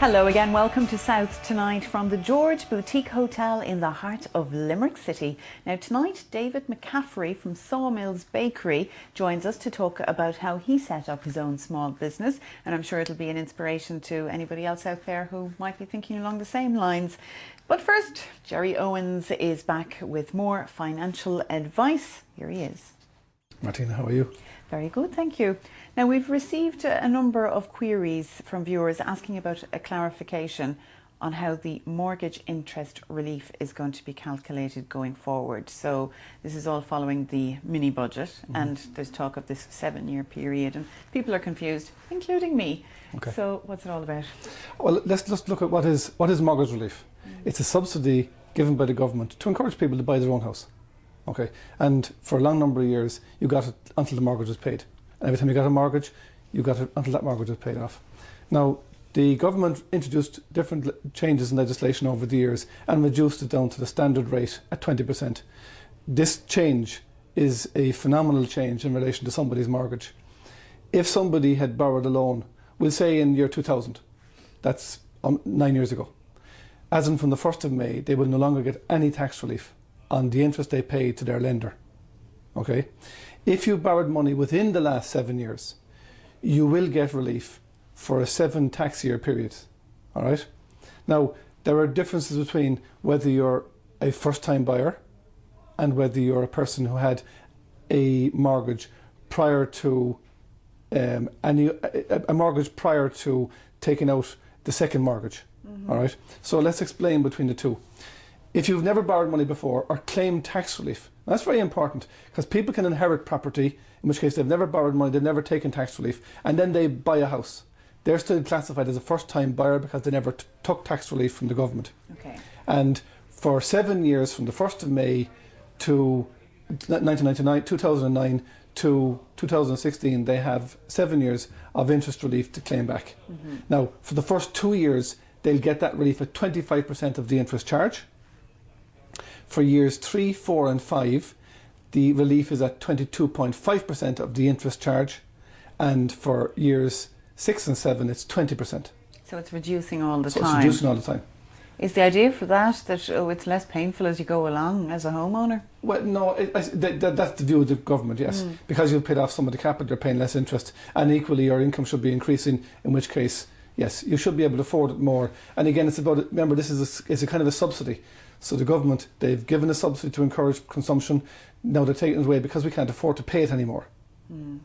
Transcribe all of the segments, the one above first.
Hello again, welcome to South Tonight from the George Boutique Hotel in the heart of Limerick City. Now tonight, David McCaffrey from Sawmills Bakery joins us to talk about how he set up his own small business, and I'm sure it'll be an inspiration to anybody else out there who might be thinking along the same lines. But first, Jerry Owens is back with more financial advice. Here he is. Martina, how are you? Very good, thank you. Now, we've received a number of queries from viewers asking about a clarification on how the mortgage interest relief is going to be calculated going forward. So this is all following the mini budget, and there's talk of this 7-year period, and people are confused, including me. Okay. So what's it all about? Well, let's just look at what is mortgage relief. It's a subsidy given by the government to encourage people to buy their own house. Okay, and for a long number of years, you got it until the mortgage was paid. And every time you got a mortgage, you got it until that mortgage was paid off. Now, the government introduced different changes in legislation over the years and reduced it down to the standard rate at 20%. This change is a phenomenal change in relation to somebody's mortgage. If somebody had borrowed a loan, we'll say in year 2000, that's 9 years ago, as in from the 1st of May, they will no longer get any tax relief on the interest they pay to their lender. Okay? If you borrowed money within the last 7 years, you will get relief for a 7 tax year period. All right? Now, there are differences between whether you're a first-time buyer and whether you're a person who had a mortgage prior to a mortgage prior to taking out the second mortgage. All right? So let's explain between the two. If you've never borrowed money before or claimed tax relief, that's very important, because people can inherit property, in which case they've never borrowed money, they've never taken tax relief, and then they buy a house. They're still classified as a first-time buyer because they never took tax relief from the government. Okay. And for 7 years, from the 1st of May to 2009 to 2016, they have 7 years of interest relief to claim back. Now, for the first 2 years, they'll get that relief at 25% of the interest charge. For years 3, 4 and 5, the relief is at 22.5% of the interest charge, and for years 6 and 7 it's 20%. So it's reducing all the So time. it's reducing all the time. Is the idea for that it's less painful as you go along as a homeowner? Well, no, that's the view of the government, yes. Because you've paid off some of the capital, you're paying less interest, and equally your income should be increasing, in which case, yes, you should be able to afford it more. And again, it's about, remember, this is it's a kind of a subsidy. So the government, they've given a subsidy to encourage consumption. Now they're taking it away because we can't afford to pay it anymore.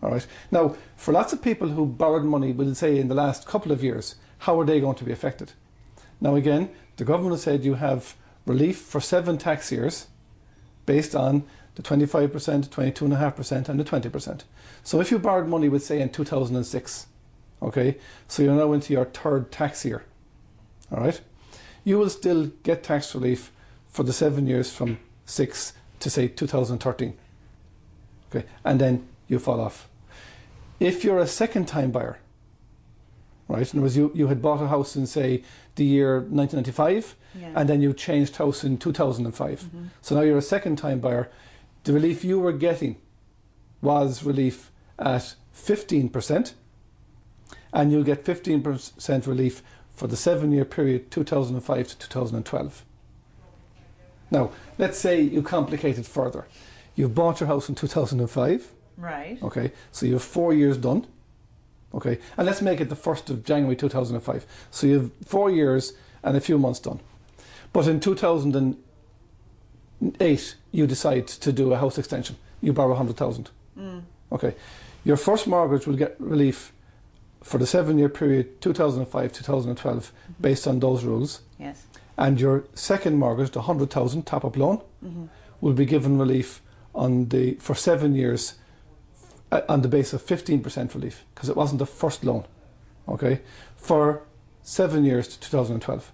All right. Now, for lots of people who borrowed money, we'll say in the last couple of years, how are they going to be affected? Now again, the government has said you have relief for 7 tax years based on the 25%, 22.5% and the 20%. So if you borrowed money, we'll say in 2006, okay, so you're now into your 3rd tax year, all right, you will still get tax relief for the 7 years from 6 to say 2013, okay, and then you fall off. If you're a second-time buyer, right, in other words, you had bought a house in say the year 1995, and then you changed house in 2005, so now you're a second-time buyer, the relief you were getting was relief at 15%, and you'll get 15% relief for the 7-year period 2005 to 2012. Now, let's say you complicate it further. You've bought your house in 2005. Right. Okay, so you have 4 years done. Okay, and let's make it the 1st of January 2005. So you have 4 years and a few months done. But in 2008, you decide to do a house extension. You borrow 100,000. Okay, your first mortgage will get relief for the 7-year period 2005-2012 based on those rules. Yes. And your second mortgage, the 100,000 top-up loan, will be given relief for 7 years on the basis of 15% relief, because it wasn't the first loan, okay, for 7 years to 2012,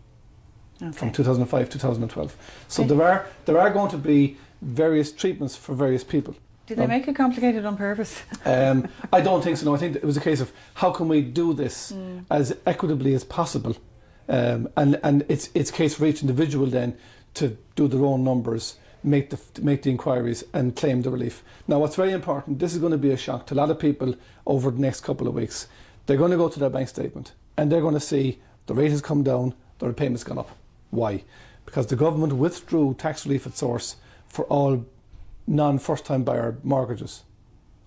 from 2005 to 2012. So there are going to be various treatments for various people. Did they make it complicated on purpose? I don't think so. No, I think it was a case of how can we do this as equitably as possible, and it's a case for each individual then to do their own numbers, make the inquiries and claim the relief. Now, what's very important, this is going to be a shock to a lot of people over the next couple of weeks. They're going to go to their bank statement and they're going to see the rate has come down, the repayment's gone up. Why? Because the government withdrew tax relief at source for all non-first time buyer mortgages,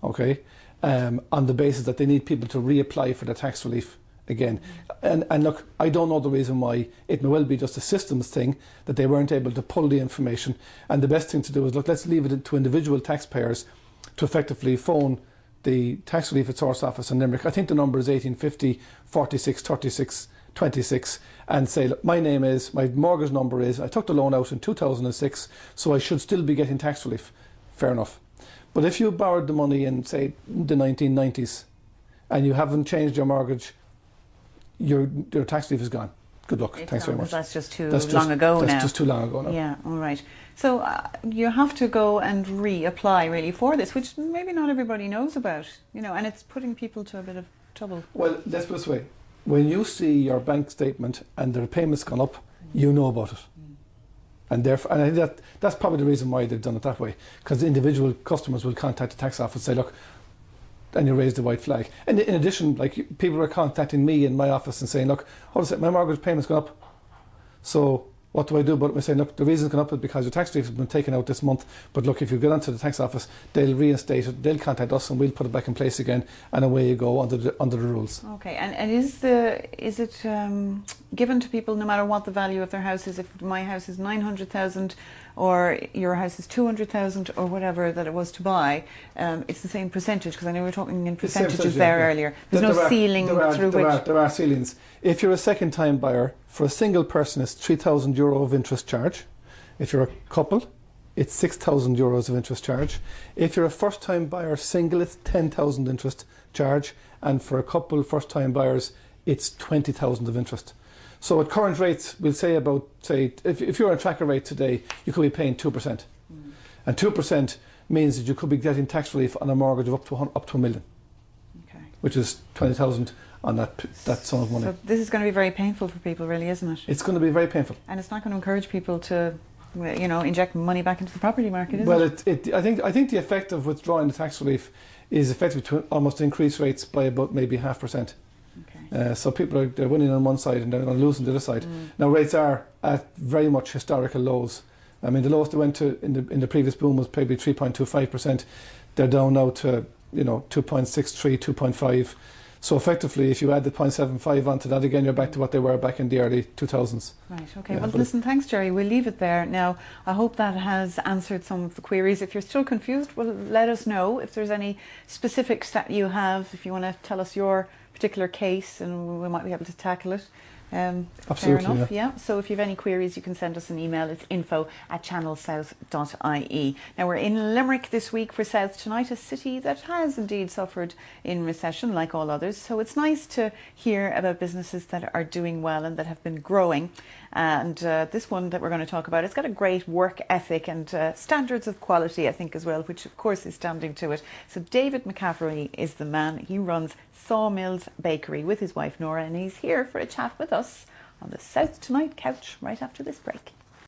okay, on the basis that they need people to reapply for the tax relief again. And look, I don't know the reason why. It may well be just a systems thing that they weren't able to pull the information. And the best thing to do is, look, let's leave it to individual taxpayers to effectively phone the tax relief at source office in Limerick. I think the number is 1850 46 36 26, and say, look, my mortgage number is, I took the loan out in 2006, so I should still be getting tax relief. Fair enough. But if you borrowed the money in, say, the 1990s and you haven't changed your mortgage, your tax relief is gone. Good luck. Thanks very much. That's just too long ago now. That's just too long ago now. Yeah, all right. So you have to go and reapply really for this, which maybe not everybody knows about, and it's putting people to a bit of trouble. Well, let's put it this way. When you see your bank statement and the repayment's gone up, you know about it. And therefore, and I think that's probably the reason why they've done it that way, because individual customers will contact the tax office and say, look, and you raise the white flag. And in addition, like, people are contacting me in my office and saying, look, hold on a second, my mortgage payment's gone up. So what do I do about it? We say, look, the reason it's gone up is because your tax relief has been taken out this month. But look, if you get onto the tax office, they'll reinstate it, they'll contact us, and we'll put it back in place again, and away you go under the rules. Okay, and is it given to people no matter what the value of their house is? If my house is 900,000 or your house is 200,000 or whatever that it was to buy, it's the same percentage, because I know we were talking in percentages earlier. There's no ceiling through which... There are ceilings. If you're a second-time buyer, for a single person it's €3,000 of interest charge. If you're a couple, it's €6,000 of interest charge. If you're a first-time buyer single, it's 10,000 interest charge, and for a couple first-time buyers, it's 20,000 of interest. So at current rates, we'll say if you're on tracker rate today, you could be paying 2%, and 2% means that you could be getting tax relief on a mortgage of up to $1 million, which is 20,000 on that sum of money. So this is going to be very painful for people, really, isn't it? It's going to be very painful, and it's not going to encourage people to, inject money back into the property market, is it? Well, I think the effect of withdrawing the tax relief is effective to almost increase rates by about maybe 0.5%. Okay. So people they're winning on one side and they're going to lose on the other side. Now rates are at very much historical lows. I mean, the lowest they went to in the previous boom was probably 3.25%. They're down now to 2.63, 2.5. So effectively, if you add the 0.75 onto that, again, you're back to what they were back in the early 2000s. Right, okay. Well, listen, thanks, Jerry. We'll leave it there. Now, I hope that has answered some of the queries. If you're still confused, well, let us know. If there's any specifics that you have, if you want to tell us your particular case, and we might be able to tackle it. Absolutely, fair enough, yeah. So if you have any queries, you can send us an email. It's info@channelsouth.ie. Now, we're in Limerick this week for South Tonight, a city that has indeed suffered in recession like all others. So it's nice to hear about businesses that are doing well and that have been growing. And this one that we're going to talk about, it's got a great work ethic and standards of quality, I think, as well, which of course is standing to it. So David McCaffrey is the man. He runs Sawmills Bakery with his wife Nora, and he's here for a chat with us on the South Tonight couch right after this break.